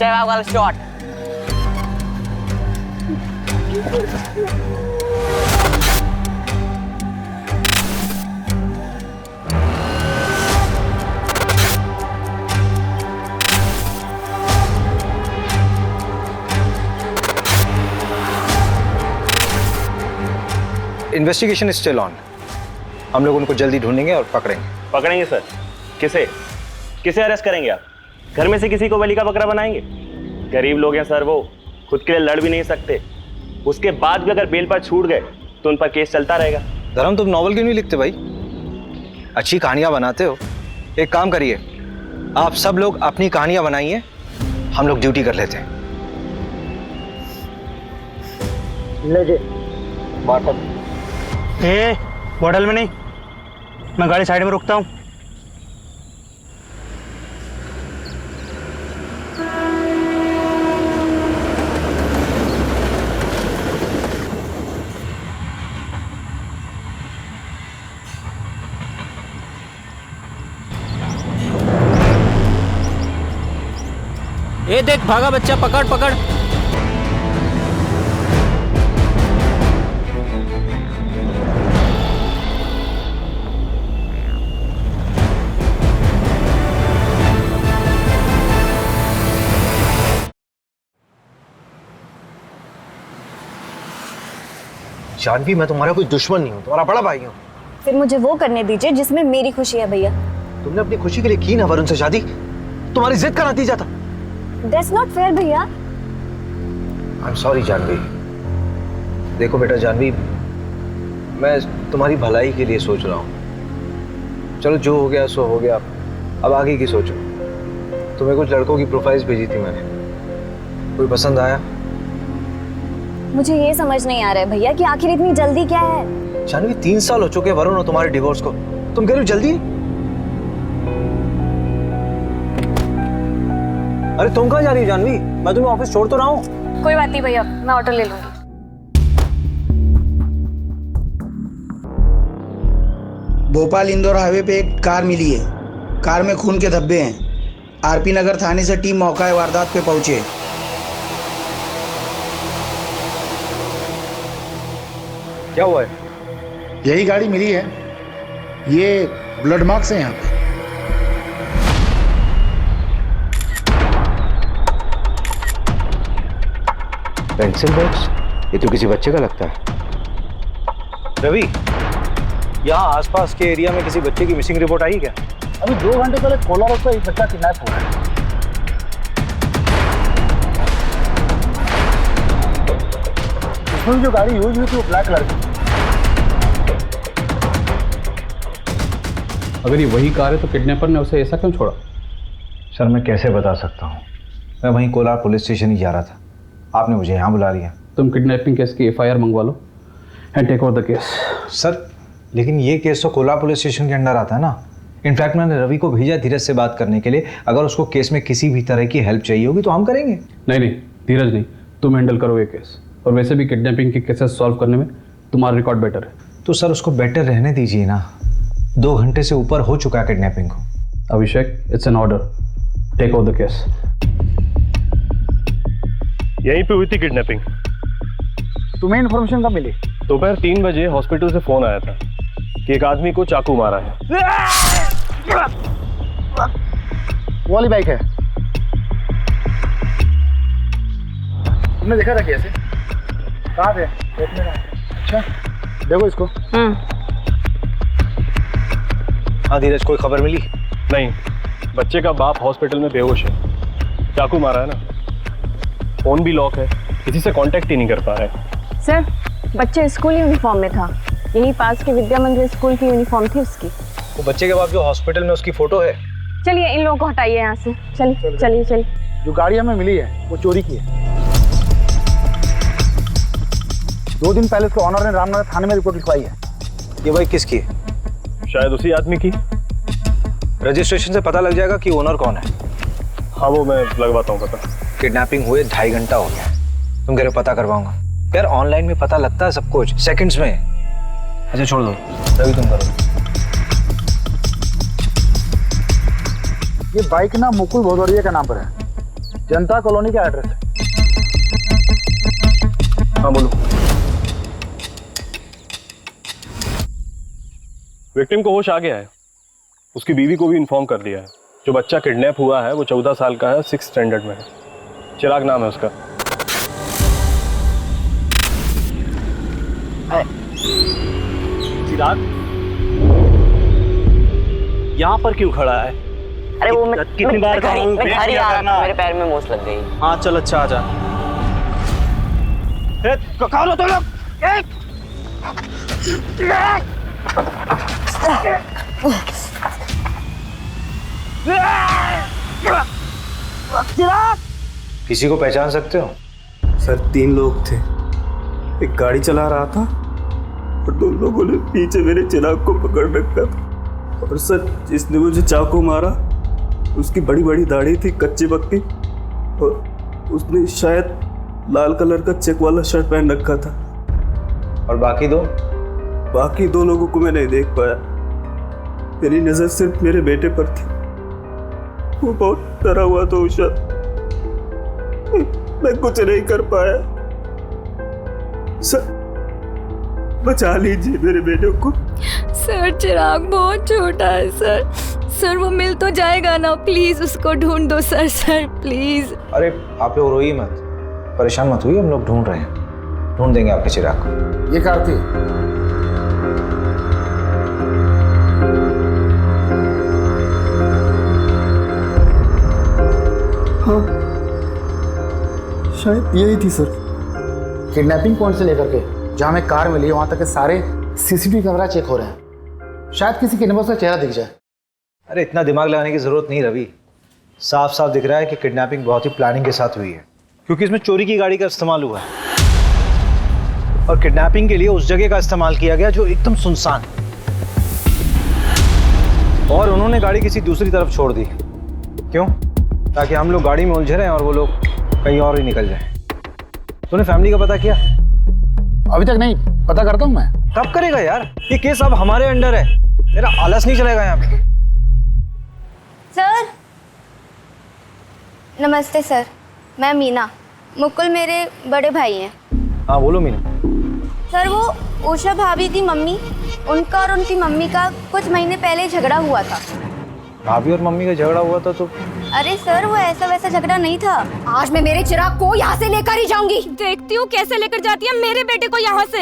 सहवाग वाला shot. Investigation is still on. हम लोग उनको जल्दी ढूंढेंगे और पकड़ेंगे। पकड़ेंगे सर? किसे किसे अरेस्ट करेंगे आप? घर में से किसी को बलि का बकरा बनाएंगे? गरीब लोग हैं सर, वो खुद के लिए लड़ भी नहीं सकते। उसके बाद भी अगर बेल पर छूट गए तो उन पर केस चलता रहेगा। धर्म, तुम नॉवल क्यों नहीं लिखते भाई? अच्छी कहानियां बनाते हो। एक काम करिए, आप सब लोग अपनी कहानियां बनाइए, हम लोग ड्यूटी कर लेते हैं। बॉटल में नहीं, मैं गाड़ी साइड में रुकता हूँ। ये देख भागा बच्चा, पकड़ पकड़। जानवी, मैं तुम्हारा कोई दुश्मन नहीं हूँ, तुम्हारा बड़ा भाई हूँ। फिर मुझे वो करने दीजिए जिसमें मेरी खुशी है भैया। तुमने अपनी खुशी के लिए की ना वरुण से शादी, तुम्हारी जिद का नतीजा था। That's not fair भैया। I'm sorry Janvi. देखो बेटा जानवी, मैं तुम्हारी भलाई के लिए सोच रहा हूँ। चलो जो हो गया सो हो गया, अब आगे की सोचो। तुम्हें कुछ लड़कों की प्रोफाइल्स भेजी थी मैंने, कोई पसंद आया? मुझे ये समझ नहीं आ रहा है भैया कि आखिर इतनी जल्दी क्या है। जानवी, 3 साल हो चुके वरुण और तुम्हारे डिवोर्स को, तुम कह रही हो जल्दी? अरे तुम कहाँ जा रही हो जानवी? मैं तुम्हें ऑफिस छोड़ तो रहा हूँ। कोई बात नहीं भैया, मैं ऑटो ले लूंगी। भोपाल इंदौर हाईवे पे एक कार मिली है। कार में खून के धब्बे हैं। आरपी नगर थाने से टीम मौका वारदात पे पहुंचे। क्या हुआ है? यही गाड़ी मिली है, ये ब्लड मार्क्स है यहाँ पे। Pencil box? ये तो किसी बच्चे का लगता है। रवि, यहाँ आसपास के एरिया में किसी बच्चे की मिसिंग रिपोर्ट आई क्या? अभी 2 घंटे पहले कोला रोड पर एक बच्चा किडनैप हुआ है। इसमें जो गाड़ी यूज हुई थी वो ब्लैक कलर की। अगर ये वही कार है तो किडनैपर ने उसे ऐसा क्यों छोड़ा? सर मैं कैसे बता सकता हूँ, मैं वहीं कोलार पुलिस स्टेशन ही जा रहा था, आपने मुझे यहाँ बुला लिया। तुम किडनैपिंग केस की FIR मंगवा लो and take over the case. Sir लेकिन ये केस तो कोलार पुलिस स्टेशन के अंडर आता है ना। इनफैक्ट मैंने रवि को भेजा धीरज से बात करने के लिए, अगर उसको केस में किसी भी तरह की हेल्प चाहिए होगी तो हम करेंगे। नहीं धीरज नहीं, तुम हैंडल करो ये केस। और वैसे भी किडनैपिंग के केसेस सॉल्व करने में तुम्हारा रिकॉर्ड बेटर है। तो सर उसको बेटर रहने दीजिए ना, 2 घंटे से ऊपर हो चुका है किडनैपिंग को। Abhishek, it's an order, take over the case. यहीं पे हुई थी किडनैपिंग। तुम्हें इन्फॉर्मेशन कब मिली? दोपहर 3 बजे हॉस्पिटल से फोन आया था कि एक आदमी को चाकू मारा है। वो वाली बाइक है, तुमने देखा था कैसे? कहाँ थे? देखने का। अच्छा देखो इसको। हाँ धीरज, कोई खबर मिली? नहीं, बच्चे का बाप हॉस्पिटल में बेहोश है, चाकू मारा है ना। फोन भी लॉक है, किसी से कांटेक्ट ही नहीं कर पा रहे। सर बच्चे स्कूल यूनिफॉर्म में था, यही पास के विद्या मंदिर स्कूल की यूनिफॉर्म थी उसकी। वो बच्चे के बाप जो हॉस्पिटल में, उसकी फोटो है। चलिए इन लोगों को हटाइए यहाँ से। चलिए चलिए चलिए। जो गाड़ी हमें मिली है वो चोरी की है। 2 दिन पहले उसके ऑनर ने रामनगर थाने में रिपोर्ट लिखवाई है। ये बाइक किसकी है? शायद उसी आदमी की। रजिस्ट्रेशन से पता लग जाएगा कि ओनर कौन है। हाँ वो मैं लगवाता हूँ पता। किडनैपिंग हुए 2.5 घंटा हो गया, तुम कह रहे हो पता करवाऊंगा? यार ऑनलाइन में पता लगता है सब कुछ, सेकंड्स में। अच्छा छोड़ दो, रवि तुम करो। ये बाइक ना मुकुल भदौरिया के नाम पर है। जनता कॉलोनी का एड्रेस है। हाँ बोलो। विक्टिम को होश आ गया है, उसकी बीवी को भी इन्फॉर्म कर दिया है। जो बच्चा किडनैप हुआ है वो 14 साल का है, 6th स्टैंडर्ड में है। चिराग नाम है उसका। चिराग यहाँ पर क्यों खड़ा है? अरे वो मैं कितनी बार घर ही आ रहा था, मेरे पैर में मोच लग गई। हाँ चल, अच्छा आ जा। कहाँ लो तुम लोग? किसी को पहचान सकते हो? सर 3 लोग थे, एक गाड़ी चला रहा था और 2 लोगों ने पीछे मेरे चिराग को पकड़ रखा था। और सर जिसने मुझे चाकू मारा उसकी बड़ी बड़ी दाढ़ी थी, कच्ची पक्की, और उसने शायद लाल कलर का चेक वाला शर्ट पहन रखा था। और बाकी 2? बाकी 2 लोगों को मैं नहीं देख पाया, मेरी नजर सिर्फ मेरे बेटे पर थी। वो बहुत डरा हुआ था उषा, मैं कुछ नहीं कर पाया। सर बचा लीजिए मेरे बेटे को। सर चिराग बहुत छोटा है सर। सर वो मिल तो जाएगा ना, प्लीज उसको ढूंढ दो सर। Sir please. अरे आप लोग रोइए मत, परेशान मत हुई, हम लोग ढूंढ रहे हैं, ढूंढ देंगे आपके चिराग को। ये कार्तिक, हाँ शायद यही थी सर। किडनैपिंग पॉइंट से लेकर के जहाँ में कार मिली वहां तक के सारे सीसीटीवी कैमरा चेक हो रहे हैं, शायद किसी किडनैपर का चेहरा दिख जाए। अरे इतना दिमाग लगाने की जरूरत नहीं रवि, साफ साफ दिख रहा है कि किडनैपिंग बहुत ही प्लानिंग के साथ हुई है, क्योंकि इसमें चोरी की गाड़ी का इस्तेमाल हुआ है और किडनैपिंग के लिए उस जगह का इस्तेमाल किया गया जो एकदम सुनसान है, और उन्होंने गाड़ी किसी दूसरी तरफ छोड़ दी। क्यों? ताकि हम लोग गाड़ी में उलझे रहें और वो लोग कहीं और ही निकल जाएं। तूने फैमिली का पता किया? अभी तक नहीं, पता करता हूँ मैं। कब करेगा यार? ये केस अब हमारे अंडर है, मेरा आलस नहीं चलेगा यहाँ पे। सर नमस्ते सर, मैं मीना, मुकुल मेरे बड़े भाई हैं। हाँ बोलो मीना। सर वो उषा भाभी की मम्मी, उनका और उनकी मम्मी का कुछ महीने पहले झगड़ा हुआ था। भाभी और मम्मी का झगड़ा हुआ था तो? अरे सर वो ऐसा वैसा झगड़ा नहीं था। आज मैं मेरे चिराग को यहाँ से लेकर ही जाऊंगी। देखती हूँ कैसे लेकर जाती है मेरे बेटे को यहाँ से।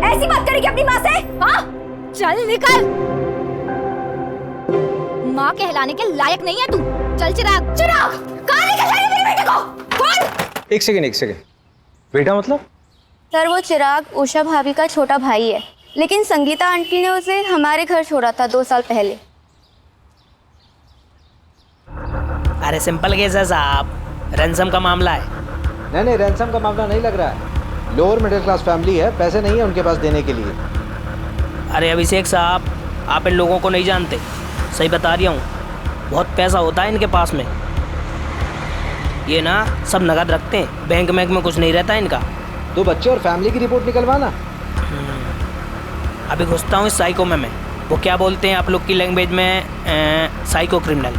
ऐसी बात करेगी अपनी माँ से? हाँ चल निकल, माँ कहलाने के लायक नहीं है तू। चल चिराग। चिराग कहाँ लेकर जाएगी मेरे बेटे को? कौन? एक सेकेंड, बेटा मतलब? सर वो चिराग उषा भाभी का छोटा भाई है, लेकिन संगीता आंटी ने उसे हमारे घर छोड़ा था 2 साल पहले। अरे सिंपल केस है साहब, रैंसम का मामला है। नहीं रैंसम का मामला नहीं लग रहा है, लोअर मिडिल क्लास फैमिली है, पैसे नहीं है उनके पास देने के लिए। अरे अभिषेक साहब, आप इन लोगों को नहीं जानते, सही बता रही हूँ, बहुत पैसा होता है इनके पास में। ये ना सब नगद रखते हैं, बैंक में कुछ नहीं रहता इनका। 2 बच्चे और फैमिली की रिपोर्ट निकलवाना। अभी घुसता हूँ इस साइको में मैं। वो क्या बोलते हैं आप लोग की लैंग्वेज में? Psycho criminal.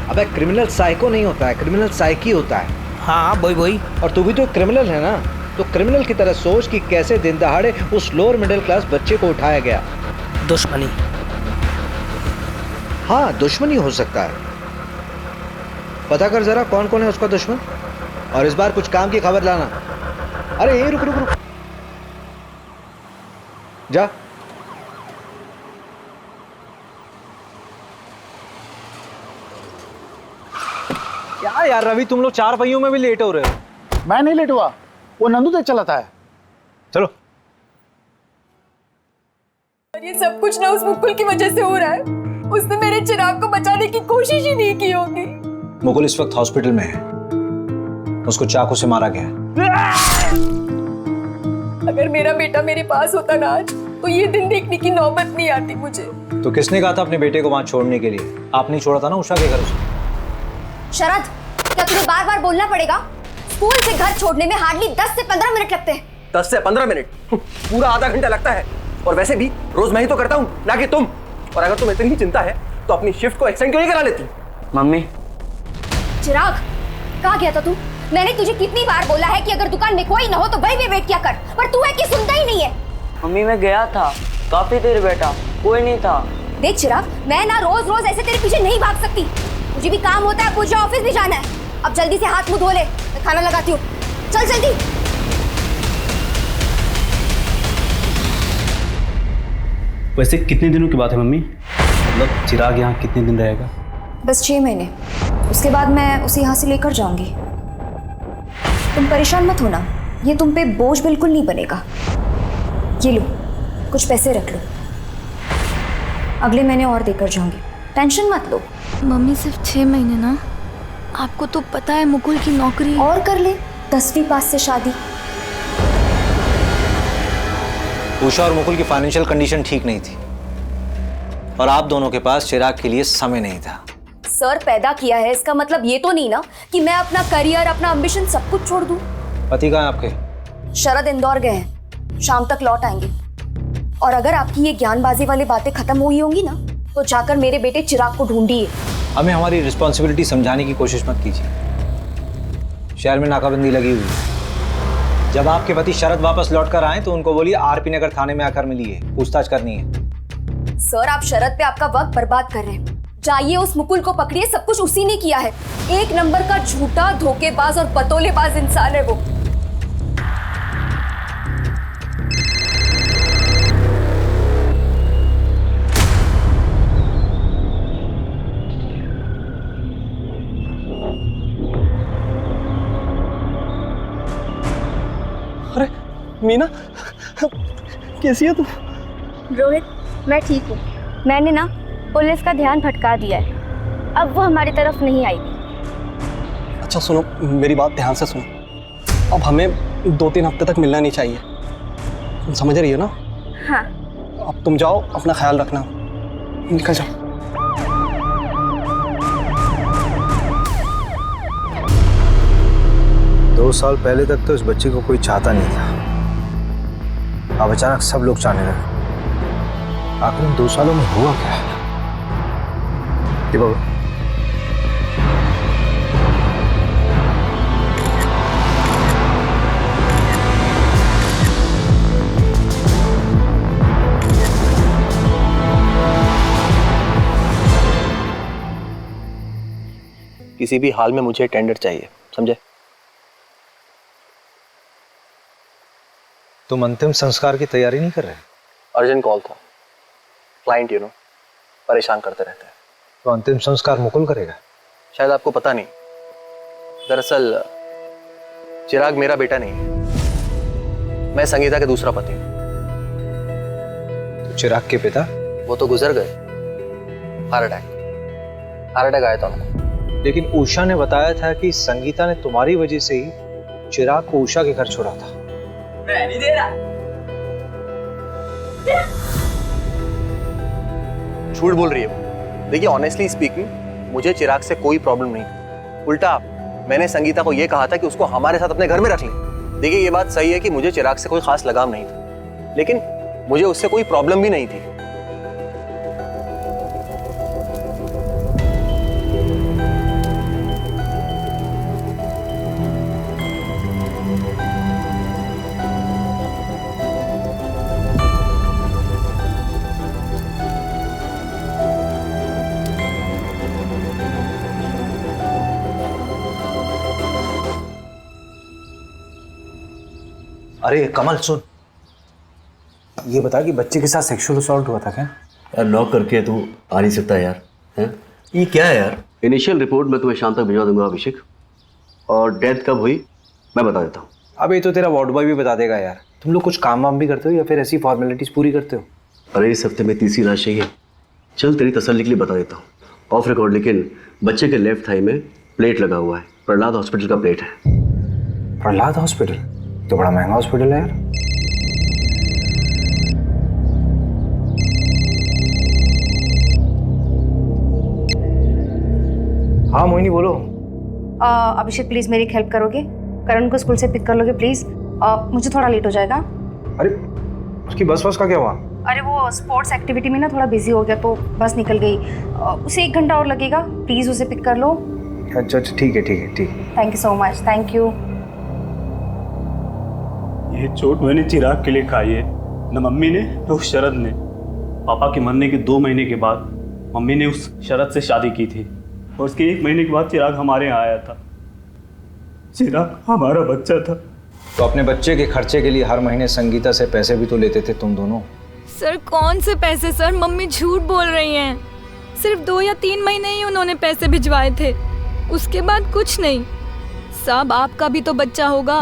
अबे क्रिमिनल साइको नहीं होता है, क्रिमिनल साइकी होता है। हाँ वही। और तू भी तो क्रिमिनल है ना, तो क्रिमिनल की तरह सोच कि कैसे दिन दहाड़े उस लोअर मिडिल क्लास बच्चे को उठाया गया। दुश्मनी। हाँ दुश्मनी हो सकता है, पता कर जरा कौन कौन है उसका दुश्मन, और इस बार कुछ काम की खबर लाना। अरे ये रुक जा। क्या यार रवि, तुम लोग 4 पहियों में भी लेट हो रहे हो। मैं नहीं लेट हुआ, वो नंदू तेज चलाता है। चलो। ये सब कुछ ना उस मुकुल की वजह से हो रहा है। उसने मेरे चिराग को बचाने की कोशिश ही नहीं की होगी। मुकुल इस वक्त हॉस्पिटल में है, उसको चाकू से मारा गया है। अगर मेरा बेटा मेरे पास होता ना आज, तो ये दिन देखने की नौबत नहीं आती मुझे। तो किसने कहा था अपने बेटे को वहां छोड़ने के लिए? आपने छोड़ा था ना उषा के घर से। शरद, क्या तुझे बार बार बोलना पड़ेगा? स्कूल से घर छोड़ने में हार्डली 10 से 15 मिनट लगते हैं। 10 से 15 मिनट? पूरा आधा घंटा लगता है। और वैसे भी रोज मैं ही तो करता हूँ, ना कि तुम। और अगर तुम्हें इतनी चिंता है तो अपनी शिफ्ट को एक्सटेंड क्यों नहीं करा लेती? मम्मी चिराग, कहाँ गया था तू? मैंने तुझे कितनी बार बोला है कि अगर दुकान में कोई ना हो तो वहीं पे वेट किया कर, पर तू है कि सुनता ही नहीं है। मम्मी मैं गया था, काफी देर बैठा, कोई नहीं था। देख चिराग, मैं ना रोज रोज ऐसे तेरे पीछे नहीं भाग सकती। मुझे भी काम होता है, मुझे ऑफिस भी जाना है। अब जल्दी से हाथ मुंह धो ले, मैं खाना लगाती हूँ। चल जल्दी। वैसे कितने दिनों की बात है मम्मी? मतलब चिराग यहाँ कितने दिन रहेगा? बस 6 महीने, उसके बाद मैं उसे यहाँ से लेकर जाऊंगी। तुम परेशान मत होना, ये तुम पे बोझ बिल्कुल नहीं बनेगा। ये लो, कुछ पैसे रख लो, अगले महीने और देकर जाऊंगी, टेंशन मत लो। मम्मी सिर्फ 6 महीने ना, आपको तो पता है मुकुल की नौकरी। और कर ले, 10वीं पास से शादी। उषा और मुकुल की फाइनेंशियल कंडीशन ठीक नहीं थी और आप दोनों के पास चिराग के लिए समय नहीं था। सर पैदा किया है, इसका मतलब ये तो नहीं ना कि मैं अपना करियर, अपना एम्बिशन सब कुछ छोड़ दूं। पति कहाँ है आपके? शरद इंदौर गए हैं, शाम तक लौट आएंगे। और अगर आपकी ये ज्ञानबाजी वाली बातें खत्म हुई होंगी ना, तो जाकर मेरे बेटे चिराग को ढूंढिए। हमें हमारी रिस्पॉन्सिबिलिटी समझाने की कोशिश मत कीजिए। शहर में नाकाबंदी लगी हुई है। जब आपके पति शरद वापस लौट कर आए तो उनको बोलिए आरपी नगर थाने में आकर मिलिए, पूछताछ करनी है। सर आप शरद पे आपका वक्त बर्बाद कर रहे हैं। जाइए उस मुकुल को पकड़िए, सब कुछ उसी ने किया है। 1 नंबर का झूठा, धोखेबाज और पतोलेबाज इंसान है वो। अरे मीना, कैसी है तू? रोहित, मैं ठीक हूँ। मैंने ना पुलिस का ध्यान भटका दिया है, अब वो हमारी तरफ नहीं आएगी। अच्छा सुनो, मेरी बात ध्यान से सुनो। अब हमें 2-3 हफ्ते तक मिलना नहीं चाहिए, तुम समझ रही हो ना? हाँ। अब तुम जाओ, अपना ख्याल रखना, निकल जाओ। दो साल पहले तक तो इस बच्चे को कोई चाहता नहीं था, अब अचानक सब लोग चाहने लगे। आखिर इन 2 सालों में हुआ क्या है? किसी भी हाल में मुझे टेंडर चाहिए, समझे? तुम अंतिम संस्कार की तैयारी नहीं कर रहे? अर्जेंट कॉल था, क्लाइंट परेशान करते रहते हैं। तो अंतिम संस्कार मुकुल करेगा? शायद आपको पता नहीं, दरअसल चिराग मेरा बेटा नहीं है, मैं संगीता के दूसरा पति हूँ। तो चिराग के पिता? वो तो गुजर गए, हार्ट अटैक आया था उनको। लेकिन उषा ने बताया था कि संगीता ने तुम्हारी वजह से ही चिराग को उषा के घर छोड़ा था। मैं नहीं दे रहा। झूठ बोल रही है वो। देखिए ऑनेस्टली स्पीकिंग, मुझे चिराग से कोई प्रॉब्लम नहीं थी। उल्टा मैंने संगीता को यह कहा था कि उसको हमारे साथ अपने घर में रख ले। देखिए ये बात सही है कि मुझे चिराग से कोई खास लगाव नहीं था, लेकिन मुझे उससे कोई प्रॉब्लम भी नहीं थी। अरे कमल सुन, ये बता कि बच्चे के साथ सेक्सुअल असॉल्ट हुआ था क्या? यार लॉक करके तू आ नहीं सकता यार, हैं? ये क्या है यार? इनिशियल रिपोर्ट मैं तुम्हें शाम तक भिजवा दूंगा अभिषेक, और डेथ कब हुई मैं बता देता हूँ। अब ये तो तेरा वार्ड बॉय भी बता देगा यार। तुम लोग कुछ काम वाम भी करते हो या फिर ऐसी फॉर्मेलिटीज पूरी करते हो? अरे इस हफ्ते में तीसरी लाश चाहिए। चल तेरी तसल्ली के लिए बता देता हूँ ऑफ रिकॉर्ड, लेकिन बच्चे के लेफ्ट थाई में प्लेट लगा हुआ है। प्रहलाद हॉस्पिटल का प्लेट है। प्रहलाद हॉस्पिटल तो बड़ा महंगा हॉस्पिटल है यार। हाँ मोहिनी बोलो। अभिषेक प्लीज मेरी हेल्प करोगे? करण को स्कूल से पिक कर लोगे प्लीज? मुझे थोड़ा लेट हो जाएगा। अरे उसकी बस का क्या हुआ? अरे वो स्पोर्ट्स एक्टिविटी में ना थोड़ा बिजी हो गया तो बस निकल गई। उसे 1 घंटा और लगेगा, प्लीज उसे पिक कर लो। अच्छा ठीक है ठीक है ठीक है। Thank you so much, thank you. ये चोट मैंने चिराग के लिए खाई है, न मम्मी ने न उस शरद ने। पापा के मरने के 2 महीने के बाद मम्मी ने उस शरद से शादी की थी और उसके 1 महीने के बाद चिराग हमारे यहाँ आया था। चिराग हमारा बच्चा था। तो अपने बच्चे के खर्चे के लिए हर महीने संगीता से पैसे भी तो लेते थे तुम दोनों। सर कौन से पैसे सर, मम्मी झूठ बोल रही हैं। सिर्फ 2 या 3 महीने ही उन्होंने पैसे भिजवाए थे, उसके बाद कुछ नहीं। साहब आपका भी तो बच्चा होगा,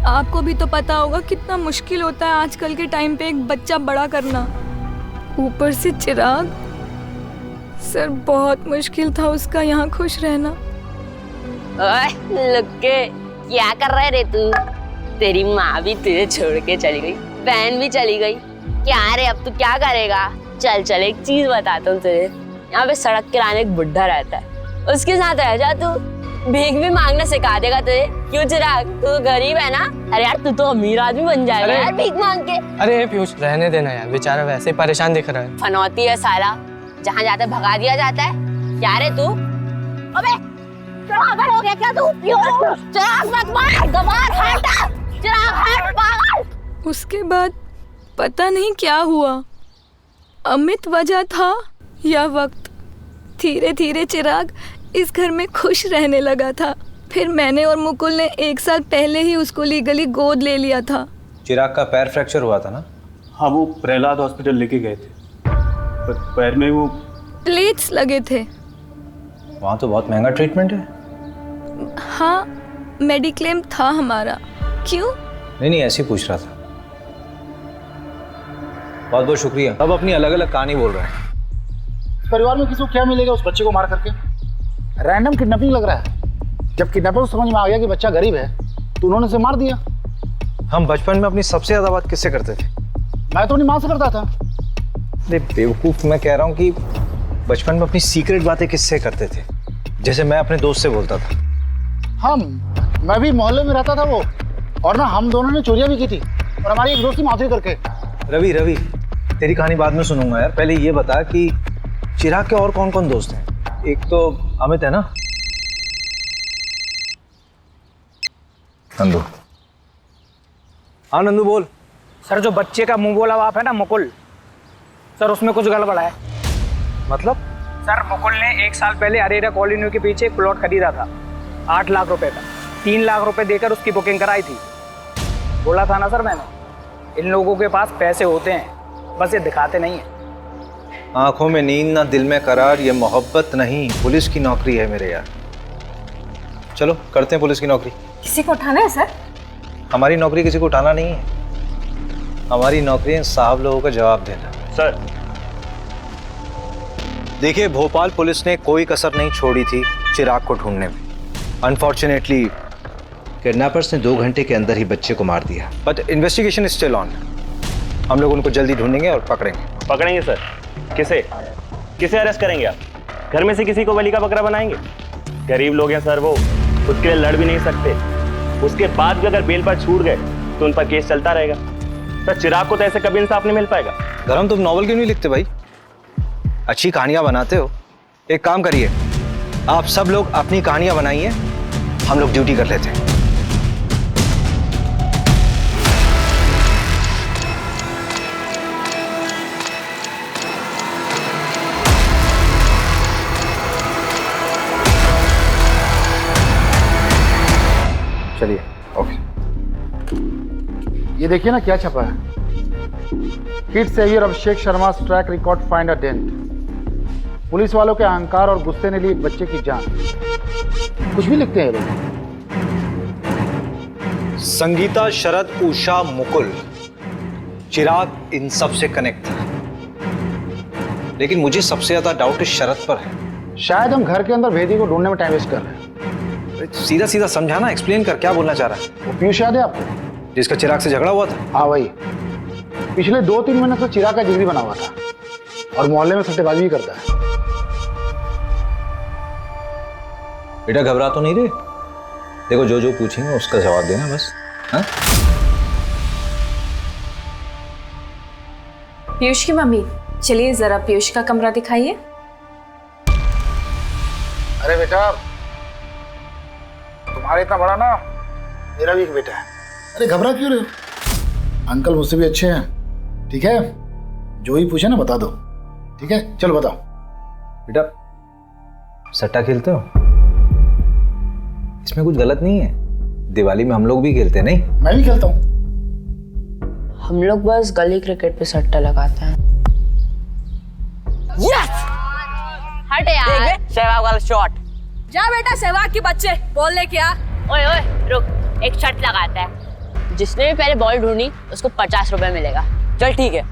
आपको भी तो पता होगा कितना मुश्किल होता है आजकल के टाइम पे एक बच्चा बड़ा करना, ऊपर से चिराग। सर बहुत मुश्किल था उसका यहाँ खुश रहना। ओए लुक्के, क्या कर रहे रे तू? तेरी माँ भी तुझे छोड़ के चली गई, बहन भी चली गई। क्या रे अब तू क्या करेगा? चल चल एक चीज बताता हूँ तुझे। यहाँ पे सड़क किनारे एक बुढ़ा रहता है, उसके साथ रह जा तू, भीख भी मांगना सिखा देगा तुझे। क्यों चिराग, तू गरीब है ना? अरे यार तू तो अमीर आदमी बन जाएगा यार भीख मांग के। अरे पीयूष रहने देना यार, बेचारा वैसे ही परेशान दिख रहा है। फनौती है साला, जहाँ जाता है भगा दिया जाता है। क्या रे तू? अबे चिराग हो गया क्या तू? चिराग मत मार, गवार हटा, चिराग हट पागल। उसके बाद पता नहीं क्या हुआ, अमित वजह था या वक्त, धीरे धीरे चिराग इस घर में खुश रहने लगा था। फिर मैंने और मुकुल ने 1 साल पहले ही उसको लीगली गोद ले लिया था। चिराग का पैर फ्रैक्चर हुआ था ना? हाँ, वो प्रहलाद हॉस्पिटल लेके गए थे, पर पैर में वो प्लेट्स लगे थे। वहाँ तो बहुत महंगा ट्रीटमेंट है। हाँ मेडिक्लेम था हमारा। क्यों? नहीं ऐसे ही पूछ रहा था। बहुत बहुत शुक्रिया। अब अपनी अलग अलग कहानी बोल रहे हैं। परिवार में किसी को क्या मिलेगा उस बच्चे को मार करके? रैंडम किडनैपिंग लग रहा है। जब किडनैपर को समझ में आ गया कि बच्चा गरीब है तो उन्होंने उसे मार दिया। हम बचपन में अपनी सबसे ज्यादा बात किससे करते थे? मैं तो अपनी माँ से करता था। अरे बेवकूफ, मैं कह रहा हूँ कि बचपन में अपनी सीक्रेट बातें किससे करते थे? जैसे मैं अपने दोस्त से बोलता था। मैं भी मोहल्ले में रहता था वो, और ना हम दोनों ने चोरियां भी की थी, और हमारी एक दोस्ती माफी करके। रवि तेरी कहानी बाद में सुनूंगा यार, पहले ये बता कि चिराग के और कौन कौन दोस्त हैं? एक तो अमित है ना? नंदू। हाँ नंदू बोल। सर जो बच्चे का मुंह बोला बाप है ना मुकुल, सर उसमें कुछ गड़बड़ है। मतलब? सर मुकुल ने 1 साल पहले अरेरा कॉलोनी के पीछे एक प्लॉट खरीदा था 8 लाख रुपए का। 3 लाख रुपए देकर उसकी बुकिंग कराई थी। बोला था ना सर मैंने, इन लोगों के पास पैसे होते हैं, बस ये दिखाते नहीं है। आंखों में नींद ना दिल में करार, ये मोहब्बत नहीं पुलिस की नौकरी है मेरे यार। चलो करते हैं पुलिस की नौकरी। किसी को उठाना है सर? हमारी नौकरी किसी को उठाना नहीं है, हमारी नौकरी है साहब लोगों का जवाब देना। सर देखिए, भोपाल पुलिस ने कोई कसर नहीं छोड़ी थी चिराग को ढूंढने में। अनफॉर्चुनेटली किडनैपर्स ने 2 घंटे के अंदर ही बच्चे को मार दिया, but investigation is still on. हम लोग उनको जल्दी ढूंढेंगे और पकड़ेंगे। पकड़ेंगे सर? किसे अरेस्ट करेंगे आप? घर में से किसी को बलि का बकरा बनाएंगे? गरीब लोग हैं सर, वो खुद के लिए लड़ भी नहीं सकते। उसके बाद भी अगर बेल पर छूट गए तो उन पर केस चलता रहेगा। सर चिराग को तो ऐसे कभी इंसाफ नहीं मिल पाएगा। धर्म, तुम नॉवल क्यों नहीं लिखते भाई? अच्छी कहानियां बनाते हो। एक काम करिए, आप सब लोग अपनी कहानियां बनाइए, हम लोग ड्यूटी कर लेते हैं। चलिए। ओके। ये देखिए ना क्या छपा है, kid saviour Abhishek Sharma track record find a dent. Police वालों के अहंकार और गुस्से ने ली बच्चे की जान। कुछ भी लिखते हैं लोग। संगीता, शरद, उषा, मुकुल, चिराग इन सब से कनेक्ट था, लेकिन मुझे सबसे ज्यादा डाउट इस शरद पर है। शायद हम घर के अंदर भेदी को ढूंढने में टाइम वेस्ट कर रहे हैं। सीधा सीधा समझाना, एक्सप्लेन कर, क्या बोलना चाह रहा है? वो पीयूष याद है आपको, जिसका चिराग से झगड़ा हुआ था? हाँ वही। पिछले 2-3 महीने से चिराग का जिगरी बना हुआ था और मोहल्ले में सट्टेबाजी भी करता है। बेटा घबरा तो नहीं रहे? देखो जो पूछेंगे उसका जवाब देना बस। हाँ? पीयूष की मम्मी, चलिए जरा पीयूष का कमरा दिखाइए। अरे बेटा तुम्हारा इतना बड़ा ना मेरा भी एक बेटा है। अरे घबरा क्यों रहे हो? अंकल मुझसे भी अच्छे हैं, ठीक है? जो ही पूछे ना बता दो, ठीक है? चलो बताओ। बेटा सट्टा खेलते हो? इसमें कुछ गलत नहीं है, दिवाली में हम लोग भी खेलते हैं। नहीं, मैं भी खेलता हूँ। हम लोग बस गली क्रिकेट पे सट्टा लगाते हैं। यस! हट यार। सहवाग वाला शॉट। जा बेटा सहवाग के बच्चे, बॉल लेके आ। ओए ओए रुक, एक शर्त लगाता है, जिसने भी पहले बॉल ढूंढी उसको 50 रुपए मिलेगा। चल ठीक है,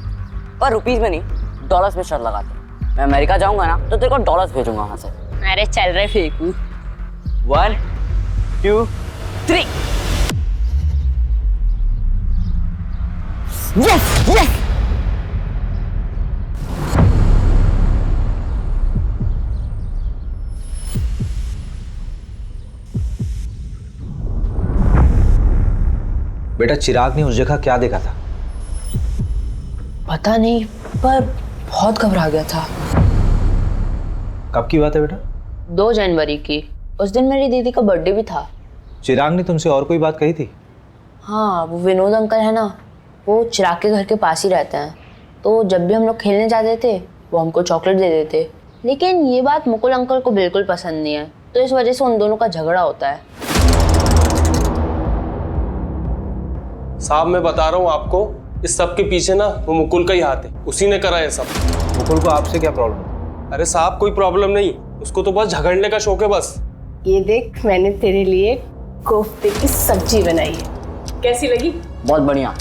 पर रुपीज में नहीं, डॉलर्स में शर्त लगाते। मैं अमेरिका जाऊंगा ना तो तेरे को डॉलर्स भेजूंगा वहां से। अरे चल रहे फेंकू। 1 2 3। Yes yes. बेटा चिराग ने उस जगह क्या देखा था? पता नहीं, पर बहुत घबरा गया था। कब की बात है बेटा? 2 जनवरी की। उस दिन मेरी दीदी का बर्थडे भी था। चिराग ने तुमसे और कोई बात कही थी? हाँ, वो विनोद अंकल है ना, वो चिराग के घर के पास ही रहते हैं। तो जब भी हम लोग खेलने जाते थे वो हमको चॉकलेट दे देते। लेकिन ये बात मुकुल अंकल को बिल्कुल पसंद नहीं है, तो इस वजह से उन दोनों का झगड़ा होता है। साहब मैं बता रहा हूँ आपको, इस सब के पीछे ना वो मुकुल का ही हाथ है, उसी ने करा है सब। मुकुल को आपसे क्या प्रॉब्लम? अरे साहब कोई प्रॉब्लम नहीं, उसको तो बस झगड़ने का शौक है बस। ये देख, मैंने तेरे लिए कोफ्ते की सब्जी बनाई है, कैसी लगी? बहुत बढ़िया।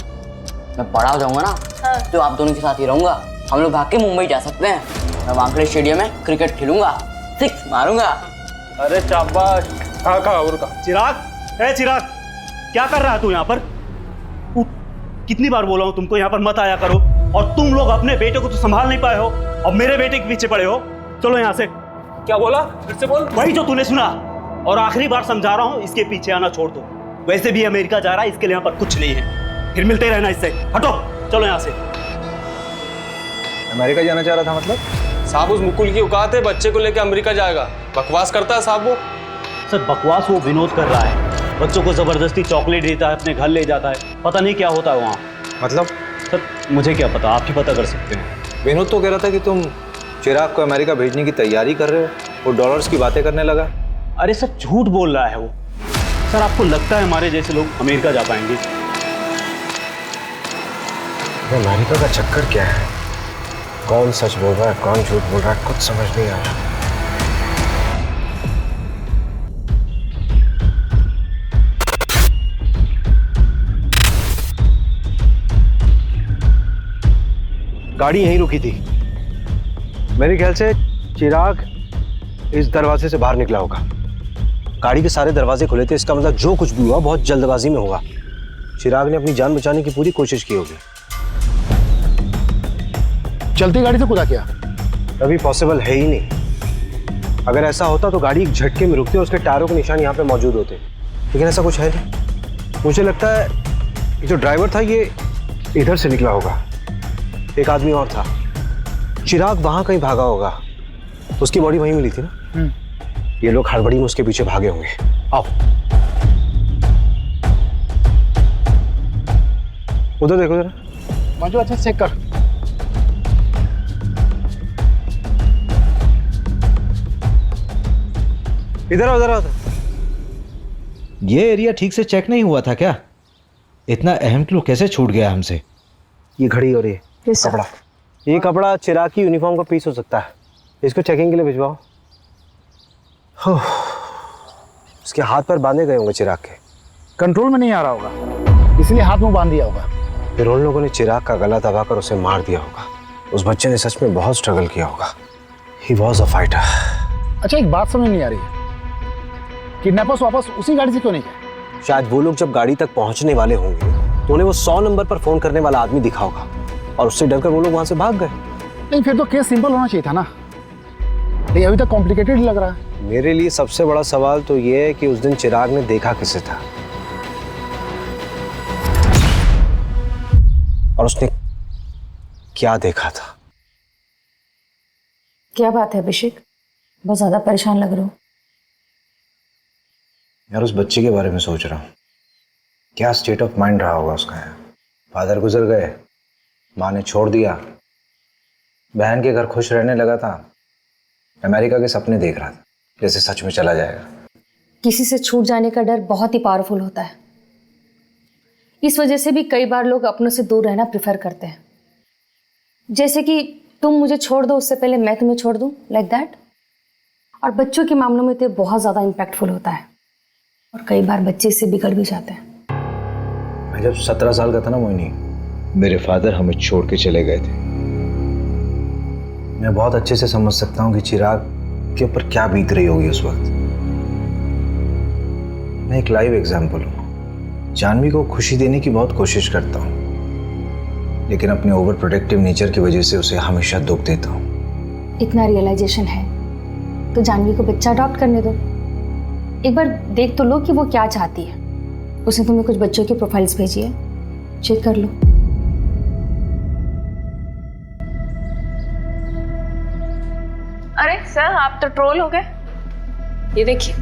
मैं बड़ा हो जाऊंगा ना तो आप दोनों के साथ ही रहूंगा। हम लोग भाग के मुंबई जा सकते हैं। मैं वानखेड़े स्टेडियम में क्रिकेट खेलूंगा, 6 मारूंगा। अरे शाबाश। कहाँ और का चिराग, ए चिराग, क्या कर रहा है तू यहाँ पर? कितनी बार बोला हूँ तुमको यहाँ पर मत आया करो, और तुम लोग अपने बेटे को तो संभाल नहीं पाए हो और मेरे बेटे के पीछे पड़े हो। चलो यहाँ से। क्या बोला? फिर से बोल। वही जो तूने सुना, और आखिरी बार समझा रहा हूँ, इसके पीछे आना छोड़ दो। वैसे भी अमेरिका जा रहा है, इसके लिए यहाँ पर कुछ नहीं है, फिर मिलते रहना इससे। हटो, चलो यहाँ से। अमेरिका जाना चाह रहा था मतलब? साहब उस मुकुल की औकात है, बच्चे को लेकर अमेरिका जाएगा। बकवास करता है साहब वो। सर बकवास वो विनोद कर रहा है, बच्चों को जबरदस्ती चॉकलेट देता है, अपने घर ले जाता है, पता नहीं क्या होता है वहाँ। मतलब? सर मुझे क्या पता, आप ही पता कर सकते हैं। विनोद तो कह रहा था कि तुम चिराग को अमेरिका भेजने की तैयारी कर रहे हो, वो डॉलर्स की बातें करने लगा। अरे सर झूठ बोल रहा है वो। सर आपको लगता है हमारे जैसे लोग अमेरिका जा पाएंगे? अमेरिका का चक्कर क्या है? कौन सच बोल रहा है, कौन झूठ बोल रहा है, कुछ समझ नहीं आ रहा। गाड़ी यहीं रुकी थी। मेरे ख्याल से चिराग इस दरवाजे से बाहर निकला होगा। गाड़ी के सारे दरवाजे खुले थे, इसका मतलब जो कुछ भी हुआ बहुत जल्दबाजी में हुआ। चिराग ने अपनी जान बचाने की पूरी कोशिश की होगी। चलती गाड़ी से कूदा क्या? अभी पॉसिबल है ही नहीं। अगर ऐसा होता तो गाड़ी एक झटके में रुकती और उसके टायरों के निशान यहाँ पे मौजूद होते, लेकिन ऐसा कुछ है नहीं। मुझे लगता है ये जो ड्राइवर था ये इधर से निकला होगा। एक आदमी और था, चिराग वहां कहीं भागा होगा, उसकी बॉडी वहीं मिली थी ना। ये लोग हड़बड़ी में उसके पीछे भागे होंगे। आओ उधर देखो जरा। मंजू अच्छा चेक कर। इधर आओ, इधर आओ। ये एरिया ठीक से चेक नहीं हुआ था क्या? इतना अहम क्लू कैसे छूट गया हमसे? ये घड़ी और ये कपड़ा, ये कपड़ा चिराग की यूनिफॉर्म का पीस हो सकता है। इसको चेकिंग के लिए भिजवाओ। उसके हाथ पर बांधे गए होंगे चिराग के। कंट्रोल में नहीं आ रहा होगा, इसलिए हाथ में बांध दिया होगा। फिर उन लोगों ने चिराग का गला दबाकर उसे मार दिया होगा। उस बच्चे ने सच में बहुत स्ट्रगल किया होगा। He was a fighter। अच्छा एक बात समझ नहीं आ रही है, किडनैपर्स वापस उसी गाड़ी से क्यों नहीं गए? शायद वो लोग जब गाड़ी तक पहुंचने वाले होंगे तो उन्हें वो 100 नंबर पर फोन करने वाला आदमी दिखा होगा और उससे डरकर वो लोग वहां से भाग गए। नहीं फिर तो केस सिंपल होना चाहिए था ना, ये अभी तक कॉम्प्लिकेटेड लग रहा है। मेरे लिए सबसे बड़ा सवाल तो ये है कि उस दिन चिराग ने देखा किसे था और उसने क्या देखा था। क्या बात है अभिषेक, बहुत ज्यादा परेशान लग रहे हो। यार उस बच्चे के बारे में सोच रहा हूँ, क्या स्टेट ऑफ माइंड रहा होगा उसका। यार फादर गुजर गए, माँ ने छोड़ दिया, बहन के घर खुश रहने लगा था, अमेरिका के सपने देख रहा था जैसे सच में चला जाएगा। किसी से छूट जाने का डर बहुत ही पावरफुल होता है। इस वजह से भी कई बार लोग अपनों से दूर रहना प्रेफर करते हैं। जैसे कि तुम मुझे छोड़ दो उससे पहले मैं तुम्हें छोड़ दूं, लाइक दैट। और बच्चों के मामलों में तो बहुत ज़्यादा इम्पैक्टफुल होता है और कई बार बच्चे इससे बिगड़ भी जाते हैं। मैं जब 17 साल का था ना मोहिनी, मेरे फादर हमें छोड़ के चले गए थे। मैं बहुत अच्छे से समझ सकता हूँ कि चिराग के ऊपर क्या बीत रही होगी उस वक्त। मैं एक लाइव एग्जाम्पल हूँ। जानवी को खुशी देने की बहुत कोशिश करता हूँ, लेकिन अपने ओवर प्रोटेक्टिव नेचर की वजह से उसे हमेशा दुख देता हूँ। इतना रियलाइजेशन है तो जानवी को बच्चा अडॉप्ट करने दो। एक बार देख तो लो कि वो क्या चाहती है। उसने तुम्हें कुछ बच्चों की प्रोफाइल्स भेजी है, चेक कर लो। अरे सर, आप तो ट्रोल हो गए। ये देखिए,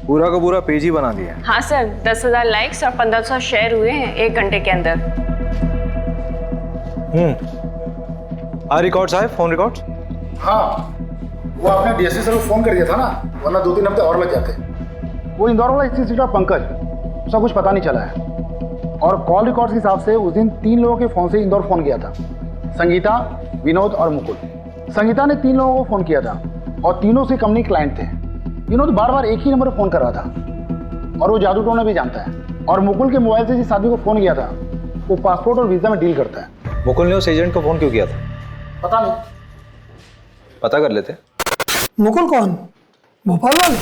पूरा का पूरा पेज ही बना दिया है। हाँ सर, 10,000 लाइक्स और 1500 शेयर हुए हैं 1 घंटे के अंदर। रिकॉर्ड्स आए, फोन रिकॉर्ड्स। हाँ, वो आपने डीएसपी सर को फोन कर दिया था ना, वरना 2-3 हफ्ते और लग जाते। वो इंदौर वाला इंस्टीट्यूट ऑफ पंकज, उसका कुछ पता नहीं चला है। और कॉल रिकॉर्ड्स के हिसाब से उस दिन 3 लोगों के फ़ोन से इंदौर फ़ोन किया था, संगीता, विनोद और मुकुल। संगीता ने 3 लोगों को फ़ोन किया था और तीनों से कंपनी क्लाइंट थे। विनोद बार बार एक ही नंबर पर फ़ोन कर रहा था और वो जादू टोना भी जानता है। और मुकुल के मोबाइल से जिस आदमी को फ़ोन किया था वो पासपोर्ट और वीज़ा में डील करता है। मुकुल ने उस एजेंट को फ़ोन क्यों किया था? पता नहीं, पता कर लेते। मुकुल कौन? भोपाल वाले?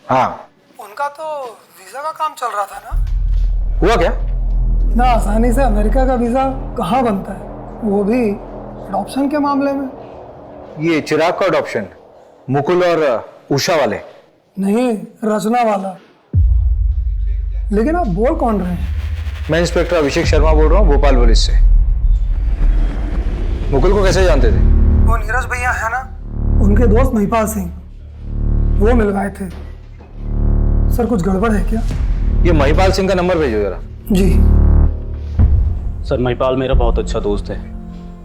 हाँ, उनका तो वीजा का काम चल रहा था ना। हुआ क्या? इतना आसानी से अमेरिका का वीजा कहाँ बनता है, वो भी अडॉप्शन के मामले में। ये चिराग का अडॉप्शन मुकुल और उषा वाले? नहीं, रचना वाला। लेकिन आप बोल कौन रहे हैं? मैं इंस्पेक्टर अभिषेक शर्मा बोल रहा हूँ, भोपाल पुलिस से। मुकुल को कैसे जानते थे? वो नीरज भैया है ना, उनके दोस्त महिपाल सिंह, वो मिलवाए थे। सर कुछ गड़बड़ है क्या? ये महिपाल सिंह का नंबर भेजो जरा। जी सर, महिपाल मेरा बहुत अच्छा दोस्त है।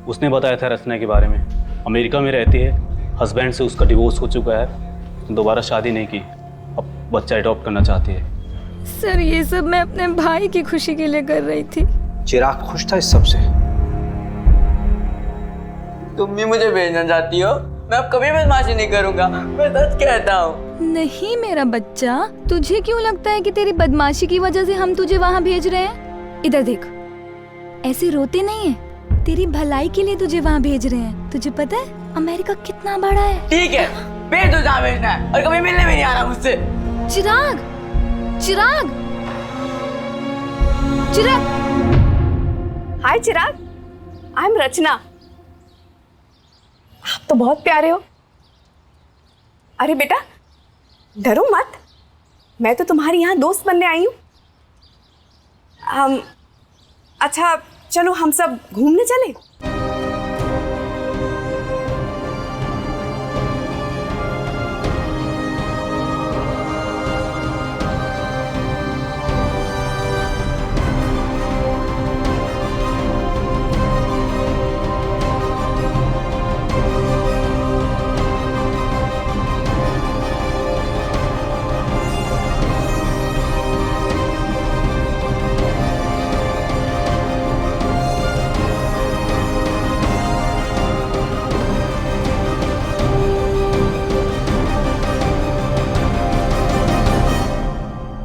उसने बताया था रचना के बारे में। अमेरिका में रहती है, हस्बैंड से उसका डिवोर्स हो चुका है, दोबारा शादी नहीं की, अब बच्चा अडॉप्ट करना चाहती है। सर ये सब मैं अपने भाई की खुशी के लिए कर रही थी। चिराग खुश था इस सब से? तुम भी मुझे भेजना चाहती हो? मैं अब कभी बदमाशी नहीं करूंगा, मैं सच कहता हूँ। नहीं मेरा बच्चा, तुझे क्यों लगता है कि तेरी बदमाशी की वजह से हम तुझे वहाँ भेज रहे हैं? इधर देख, ऐसे रोते नहीं है, तेरी भलाई के लिए तुझे वहाँ भेज रहे हैं। तुझे पता है अमेरिका कितना बड़ा है? ठीक है, भेज दो जहाँ भेजना है, और कभी मिलने भी नहीं आना मुझसे। चिराग, चिराग, चिराग। हाय चिराग, आई एम रचना। आप तो बहुत प्यारे हो। अरे बेटा, डरो मत, मैं तो तुम्हारी यहाँ दोस्त बनने आई हूँ। अच्छा चलो हम सब घूमने चले।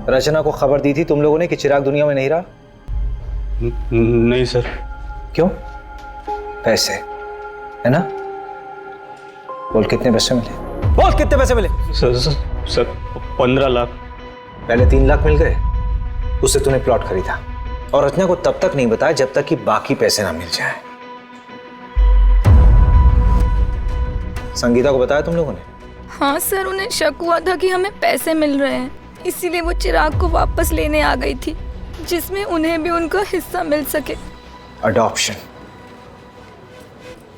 रचना को खबर दी थी तुम लोगों ने कि चिराग दुनिया में नहीं रहा? नहीं सर। क्यों? पैसे है ना? बोल कितने पैसे मिले? बोल कितने पैसे मिले? सर 15 लाख। पहले 3 लाख मिल गए, उससे तूने प्लॉट खरीदा और रचना को तब तक नहीं बताया जब तक कि बाकी पैसे ना मिल जाए। संगीता को बताया तुम लोगों ने? हाँ सर, उन्हें शक हुआ था कि हमें पैसे मिल रहे हैं, इसीलिए वो चिराग को वापस लेने आ गई थी, जिसमें उन्हें भी उनका हिस्सा मिल सके। अडॉप्शन।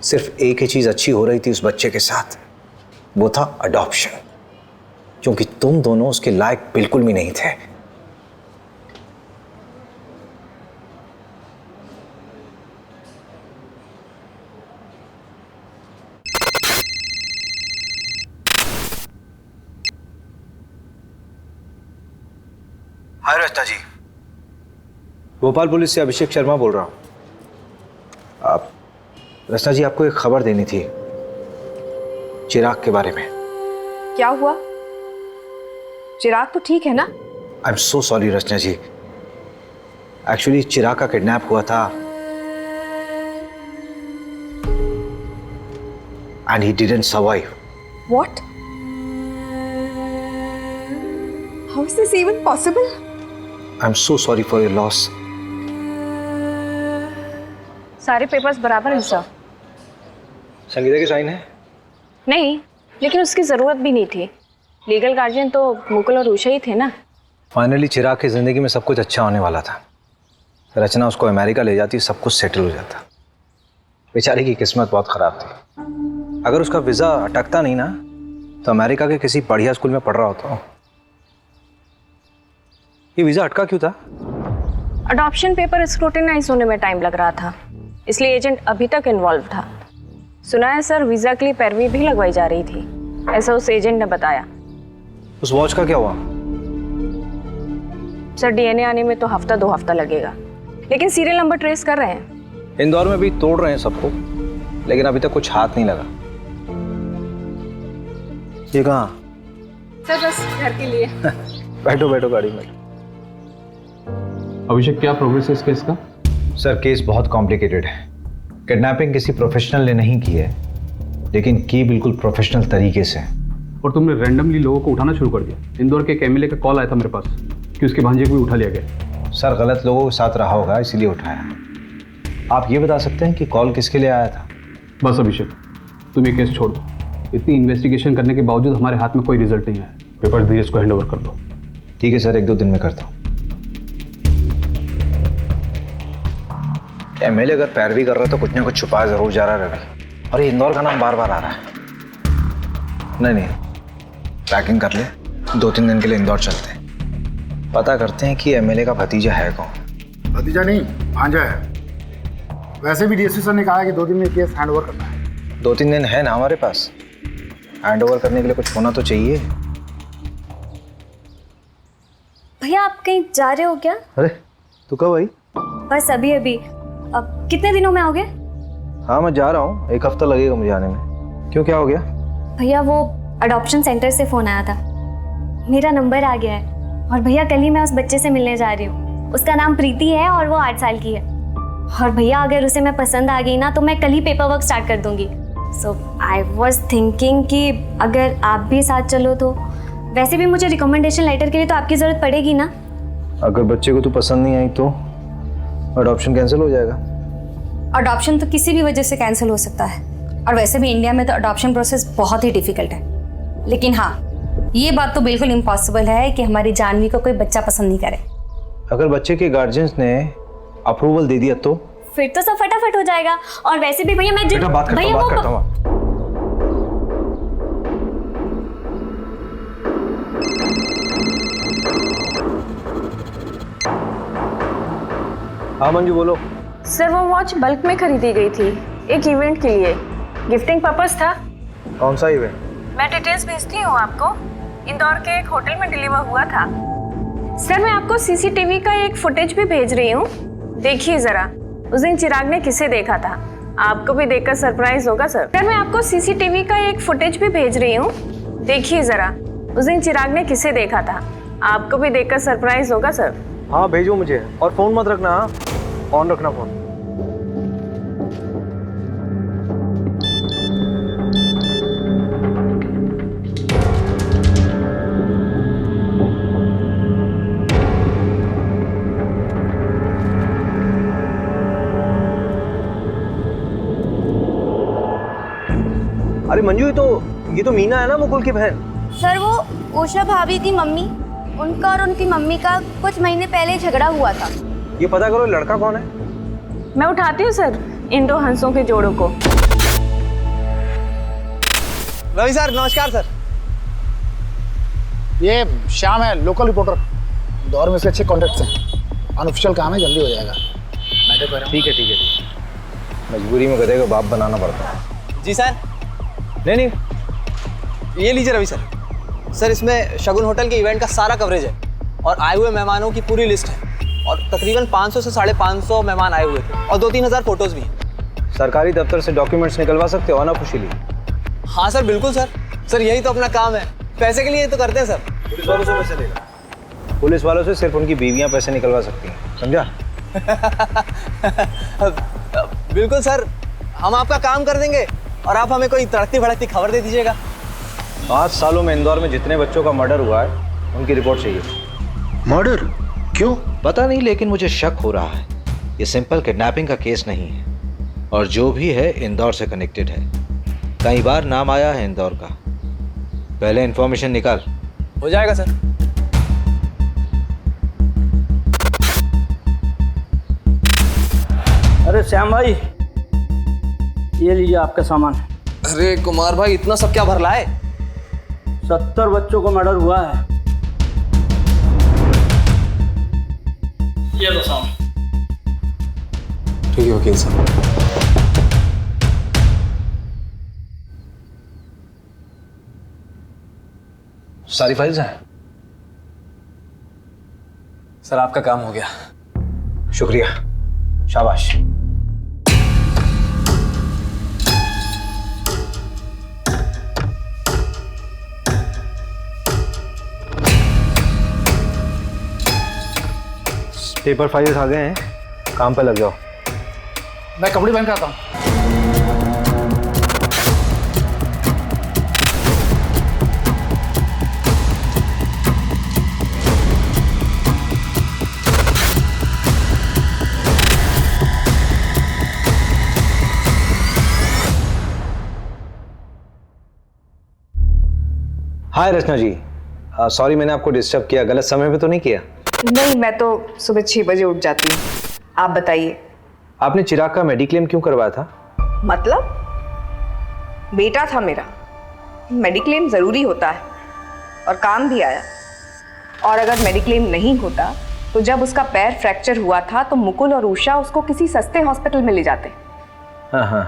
सिर्फ एक ही चीज अच्छी हो रही थी उस बच्चे के साथ, वो था अडॉप्शन, क्योंकि तुम दोनों उसके लायक बिल्कुल भी नहीं थे। हाय रचना जी, भोपाल पुलिस से अभिषेक शर्मा बोल रहा हूँ। आप रचना जी, आपको एक खबर देनी थी चिराग के बारे में। क्या हुआ? चिराग तो ठीक है ना? I am so sorry Rachna ji, actually Chirag का किडनैप हुआ था and he didn't survive. What? How is this even possible? I am so sorry for your loss. सारे पेपर्स बराबर हैं सर। संगीता के साइन है? नहीं, लेकिन उसकी ज़रूरत भी नहीं थी। लीगल गार्जियन तो मुकुल और उषा ही थे ना। फाइनली चिराग की जिंदगी में सब कुछ अच्छा होने वाला था। रचना उसको अमेरिका ले जाती, सब कुछ सेटल हो जाता। बेचारी की किस्मत बहुत खराब थी। अगर उसका वीज़ा अटकता नहीं ना, तो अमेरिका के किसी बढ़िया स्कूल में पढ़ रहा होता। ये वीज़ा अटका क्यों था? अडॉप्शन पेपर स्क्रूटिनाइज होने में टाइम लग रहा था, इसलिए एजेंट अभी तक इन्वॉल्व था। सुना है सर, वीज़ा के लिए पैरवी भी लगवाई जा रही थी, ऐसा उस एजेंट ने बताया। उस वॉच का क्या हुआ? सर डीएनए आने में तो हफ्ता 2 हफ्ता लगेगा, लेकिन सीरियल नंबर ट्रेस कर रहे हैं। इंदौर में भी तोड़ रहे हैं सबको, लेकिन अभी तक कुछ हाथ नहीं लगा। ये कहाँ? सर बस घर के लिए। बैठो बैठो गाड़ी में। अभिषेक, क्या प्रोग्रेस है इस केस का? सर केस बहुत कॉम्प्लिकेटेड है। किडनैपिंग किसी प्रोफेशनल ने नहीं की है, लेकिन की बिल्कुल प्रोफेशनल तरीके से। और तुमने रैंडमली लोगों को उठाना शुरू कर दिया। इंदौर के एक एमएलए का कॉल आया था मेरे पास कि उसके भांजे को भी उठा लिया गया। सर गलत लोगों के साथ रहा होगा, इसीलिए उठाया। आप ये बता सकते हैं कि कॉल किसके लिए आया था? बस अभिषेक, तुम ये केस छोड़ दो। इतनी इन्वेस्टिगेशन करने के बावजूद हमारे हाथ में कोई रिजल्ट नहीं आया। पेपर धीरज को हैंड ओवर कर दो। ठीक है सर, 1-2 दिन में करता हूँ। एमएलए अगर पैरवी कर रहा है तो कुछ ना कुछ छुपा जरूर जा रहा है रवि। और ये इंदौर का नाम बार बार आ रहा है। नहीं, पैकिंग कर ले, 2-3 दिन के लिए इंदौर चलते हैं। पता करते हैं कि एमएलए का भतीजा है कौन। भतीजा नहीं, भांजा है। वैसे भी डीएसपी सर ने कहा है कि 2 दिन में केस हैंड ओवर करना है। 2-3 दिन है ना हमारे पास, हैंड ओवर करने के लिए कुछ होना तो चाहिए। भैया आप कहीं जा रहे हो क्या? अरे तू कब आई? बस अभी अभी। अब कितने दिनों में आओगे? हाँ मैं जा रहा हूँ, 1 हफ्ता लगेगा मुझे आने में। क्यों, क्या हो गया? भैया वो अडॉप्शन सेंटर से फ़ोन आया था, मेरा नंबर आ गया है। और भैया कल ही मैं उस बच्चे से मिलने जा रही हूँ। उसका नाम प्रीति है और वो 8 साल की है। और भैया अगर उसे मैं पसंद आ गई ना, तो मैं कल ही पेपर वर्क स्टार्ट कर दूँगी। सो आई वॉज थिंकिंग कि अगर आप भी साथ चलो तो। वैसे भी मुझे रिकमेंडेशन लेटर के लिए तो आपकी ज़रूरत पड़ेगी ना। अगर बच्चे को तू पसंद नहीं आई तो अडॉप्शन कैंसिल हो जाएगा। अडॉप्शन तो किसी भी वजह से कैंसिल हो सकता है, और वैसे भी इंडिया में तो अडॉप्शन प्रोसेस बहुत ही डिफिकल्ट है। लेकिन हाँ, ये बात तो बिल्कुल इम्पॉसिबल है कि हमारी जानवी को कोई बच्चा पसंद नहीं करे। अगर बच्चे के गार्जियंस ने अप्रूवल दे दिया तो? फिर तो सब फटाफट हो जाएगा। और वैसे भी भैया मैं बेटा बात करता हूँ। हाँ मंजू बोलो। सर वो वॉच बल्क में खरीदी गई थी, एक इवेंट के लिए, गिफ्टिंग पर्पस था। कौन सा इवेंट? मैं डिटेल्स भेजती हूँ आपको। इंदौर के एक होटल में डिलीवर हुआ था। सर मैं आपको सीसीटीवी का एक फुटेज भी भेज रही हूँ, देखिए जरा। उस दिन चिराग ने किसे देखा था, आपको भी देखकर सरप्राइज होगा सर। सर मैं आपको सीसीटीवी का एक फुटेज भी भेज रही हूँ, देखिए जरा। उस दिन चिराग ने किसे देखा था, आपको भी देखकर सरप्राइज होगा सर। हाँ भेजो मुझे, और फोन मत रखना, ऑन रखना फोन। अरे मंजू, ये तो मीना है ना, मुकुल की बहन। सर वो उषा भाभी की मम्मी, उनका और उनकी मम्मी का कुछ महीने पहले झगड़ा हुआ था। ये पता करो लड़का कौन है। मैं उठाती हूँ सर इन 2 हंसों के जोड़ों को। रवि सर नमस्कार सर। ये श्याम है, लोकल रिपोर्टर। इंदौर में इसके अच्छे कॉन्टेक्ट्स हैं। अनऑफिशियल काम है, जल्दी हो जाएगा। मैटर कर रहा हूँ। ठीक है। मजबूरी में गधे को बाप बनाना पड़ता है। जी सर। नहीं, ये लीजिए रवि सर। सर इसमें शगुन होटल के इवेंट का सारा कवरेज है और आए हुए मेहमानों की पूरी लिस्ट है और तकरीबन 500 से 550 मेहमान आए हुए थे और 2-3 हज़ार फोटोज भी हैं। सरकारी दफ्तर से डॉक्यूमेंट्स निकलवा सकते हो अनऑफिशियली? हाँ सर बिल्कुल सर। सर यही तो अपना काम है, पैसे के लिए तो करते हैं सर। पुलिस वालों से पैसे लेगा? पुलिस वालों से सिर्फ उनकी बीवियां पैसे निकलवा सकती हैं, समझा? बिल्कुल सर, हम आपका काम कर देंगे और आप हमें कोई तड़कती भड़कती खबर दे दीजिएगा। 5 सालों में इंदौर में जितने बच्चों का मर्डर हुआ है उनकी रिपोर्ट चाहिए। मर्डर? क्यों? पता नहीं, लेकिन मुझे शक हो रहा है ये सिंपल किडनैपिंग का केस नहीं है और जो भी है इंदौर से कनेक्टेड है। कई बार नाम आया है इंदौर का। पहले इंफॉर्मेशन निकाल। हो जाएगा सर। अरे श्याम भाई, ये लीजिए आपका सामान। अरे कुमार भाई, इतना सब क्या भर लाए? 70 बच्चों को मर्डर हुआ है। ये लो सामान। ठीक है वकील साहब। सारी फाइल्स हैं? सर आपका काम हो गया। शुक्रिया, शाबाश। पेपर फाइल्स आ गए हैं, काम पे लग जाओ। मैं कपड़े पहन के आता हूँ। हाय रचना जी, सॉरी मैंने आपको डिस्टर्ब किया। गलत समय पे तो नहीं किया? नहीं, मैं तो सुबह 6 बजे उठ जाती हूँ। आप बताइए। आपने चिराग का मेडिक्लेम क्यों करवाया था? मतलब? बेटा था मेरा, मेडिक्लेम ज़रूरी होता है और काम भी आया। और अगर मेडिक्लेम नहीं होता तो जब उसका पैर फ्रैक्चर हुआ था तो मुकुल और उषा उसको किसी सस्ते हॉस्पिटल में ले जाते। हाँ,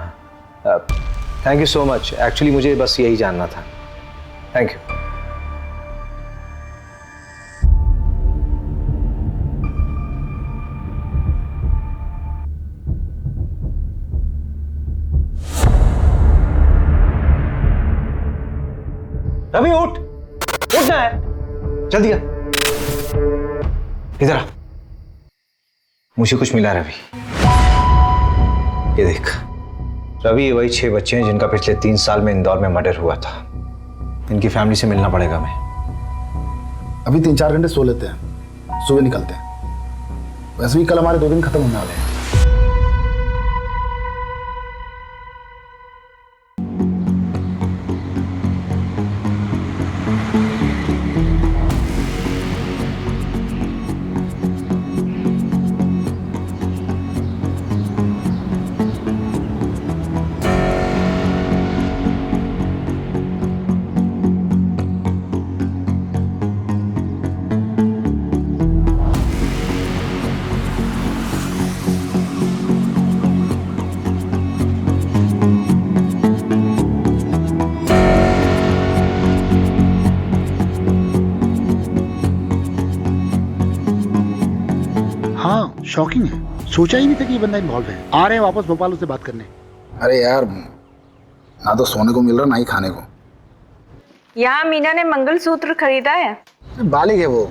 thank you so much. Actually मुझे बस यही जानना था। Thank you. रवि उठना है, जल्दी आ। इधर आ, मुझे कुछ मिला रवि। ये देख रवि, ये वही 6 बच्चे हैं जिनका पिछले 3 साल में इंदौर में मर्डर हुआ था। इनकी फैमिली से मिलना पड़ेगा मैं। अभी 3-4 घंटे सो लेते हैं, सुबह निकलते हैं। वैसे भी कल हमारे 2 दिन खत्म होने वाले हैं। शॉकिंग है, सोचा ही नहीं था कि ये बंदा इन्वॉल्व है। आ रहे हैं वापस भोपाल उससे बात करने। अरे यार, ना तो सोने को मिल रहा ना ही खाने को। यहाँ मीना ने मंगलसूत्र खरीदा है। बालिग है वो,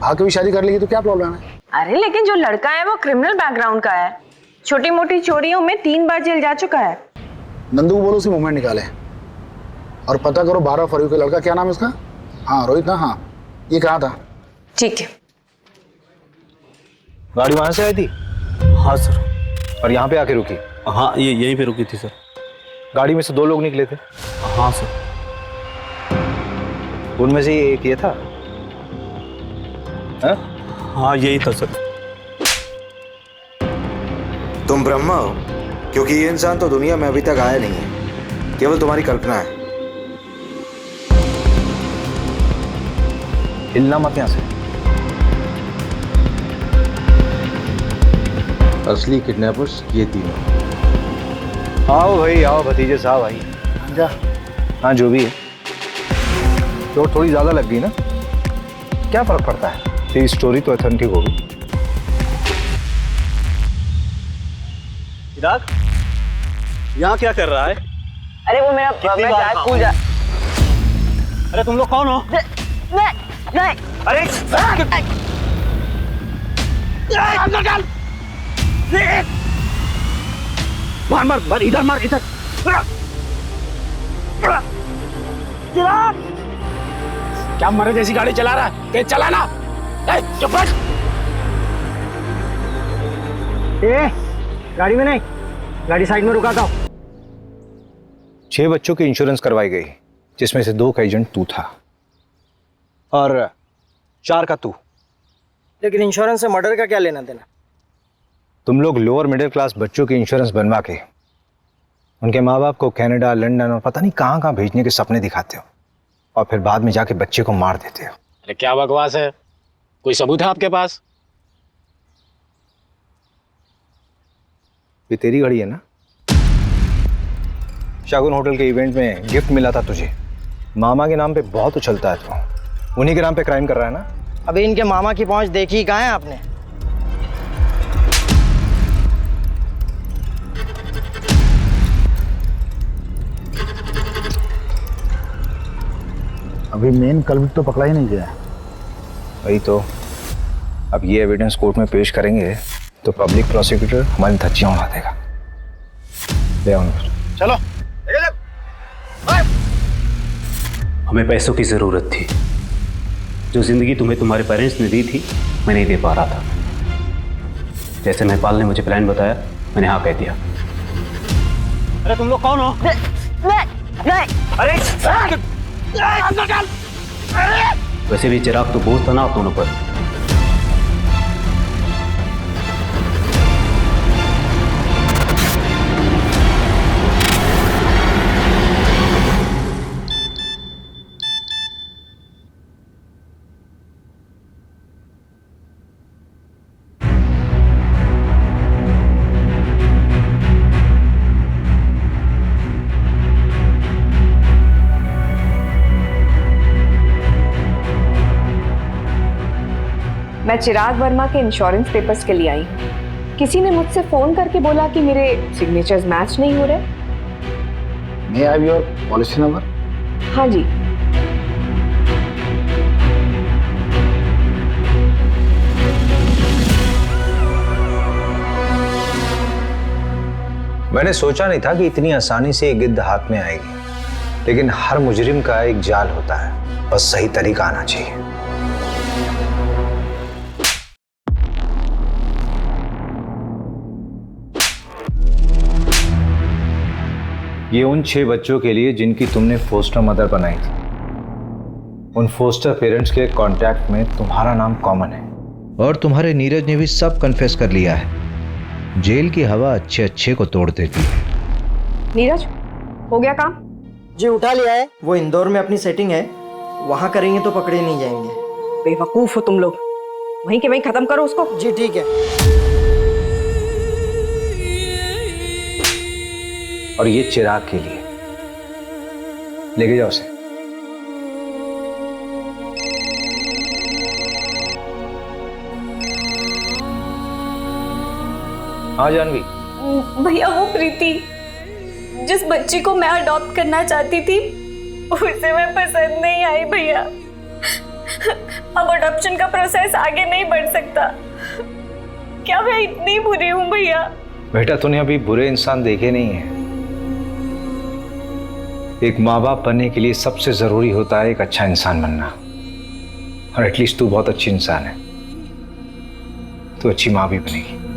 भाग के भी शादी कर लेगी तो क्या प्रॉब्लम है? अरे लेकिन जो लड़का है वो क्रिमिनल बैकग्राउंड का है, छोटी मोटी चोरियों में 3 बार जेल जा चुका है। नंदू को बोलो उसी मूवमेंट निकाले और पता करो 12 फरवरी का लड़का, क्या नाम है उसका? हाँ रोहित ना? हाँ, ये कहा था। ठीक है। गाड़ी वहां से आई थी? हाँ सर। और यहाँ पे आके रुकी? हाँ, ये यहीं पे रुकी थी सर। गाड़ी में से 2 लोग निकले थे? हाँ सर। उनमें से एक ये था? हाँ यही था सर। तुम ब्रह्मा हो, क्योंकि ये इंसान तो दुनिया में अभी तक आया नहीं है, केवल तुम्हारी कल्पना है। हिलना मत यहाँ से। असली किडनैपर्स ये तीनों। आओ भाई आओ भतीजे साहब भाई। जा। हाँ जो भी है, चोट थोड़ी ज्यादा लग गई ना, क्या फर्क पड़ता है, तेरी स्टोरी तो ऑथेंटिक होगी। चिराग, यहाँ क्या कर रहा है? अरे वो मेरा स्कूल जा। अरे तुम लोग कौन हो? नहीं। अरे मार मार मार, इधर मार, इधर। क्या मरे जैसी गाड़ी चला रहा है? तेज चला ना। चुप बैठ। गाड़ी में नहीं, गाड़ी साइड में रुका था। 6 बच्चों की इंश्योरेंस करवाई गई, जिसमें से 2 का एजेंट तू था और 4 का तू। लेकिन इंश्योरेंस से मर्डर का क्या लेना देना? तुम लोग लोअर मिडिल क्लास बच्चों की इंश्योरेंस बनवा के उनके माँ बाप को कनाडा, लंदन और पता नहीं कहाँ कहाँ भेजने के सपने दिखाते हो और फिर बाद में जाके बच्चे को मार देते हो। अरे क्या बकवास है, कोई सबूत है आपके पास? ये तेरी घड़ी है ना? शागुन होटल के इवेंट में गिफ्ट मिला था तुझे, मामा के नाम पे बहुत उछलता है तू, उन्हीं के नाम पे क्राइम कर रहा है ना? अभी इनके मामा की पहुंच देखी कहाँ है आपने? अभी मेन कल्प्रिट तो पकड़ा ही नहीं गया है। वही तो, अब ये एविडेंस कोर्ट में पेश करेंगे तो पब्लिक प्रोसिक्यूटर हमारी धज्जियां उड़ा देगा। ले आओ चलो। हमें पैसों की जरूरत थी, जो जिंदगी तुम्हें तुम्हारे पेरेंट्स ने दी थी मैं नहीं दे पा रहा था। जैसे महपाल ने मुझे प्लान बताया, मैंने हाँ कह दिया। अरे तुम लोग कौन हो? अरे वैसे भी चिराग तो बोझ था ना आप दोनों पर। मैं चिराग वर्मा के इंश्योरेंस पेपर्स के लिए आई हूँ। किसी ने मुझसे फोन करके बोला कि मेरे सिग्नेचर्स मैच नहीं हो रहे। May I have your policy number? हाँ जी। मैंने सोचा नहीं था कि इतनी आसानी से एक गिद्ध हाथ में आएगी, लेकिन हर मुजरिम का एक जाल होता है, बस सही तरीका आना चाहिए। ये उन 6 बच्चों के लिए जिनकी तुमने फोस्टर मदर बनाई थी। उन फोस्टर पेरेंट्स के कांटेक्ट में तुम्हारा नाम कॉमन है और तुम्हारे नीरज ने भी सब कन्फेस कर लिया है। जेल की हवा अच्छे अच्छे को तोड़ देती है। नीरज, हो गया काम? जी उठा लिया है, वो इंदौर में अपनी सेटिंग है, वहां करेंगे तो पकड़े नहीं जाएंगे। बेवकूफ हो तुम लोग, वहीं के वहीं खत्म करो उसको। जी ठीक है। और ये चिराग के लिए, लेके जाओ उसे। हाँ जानवी। भैया वो प्रीति जिस बच्ची को मैं अडॉप्ट करना चाहती थी उसे मैं पसंद नहीं आई भैया। अब अडॉप्शन का प्रोसेस आगे नहीं बढ़ सकता। क्या मैं इतनी बुरी हूँ भैया? बेटा तूने अभी बुरे इंसान देखे नहीं है। एक माँ बाप बनने के लिए सबसे जरूरी होता है एक अच्छा इंसान बनना, और एटलीस्ट तू बहुत अच्छी इंसान है, तू अच्छी माँ भी बनेगी।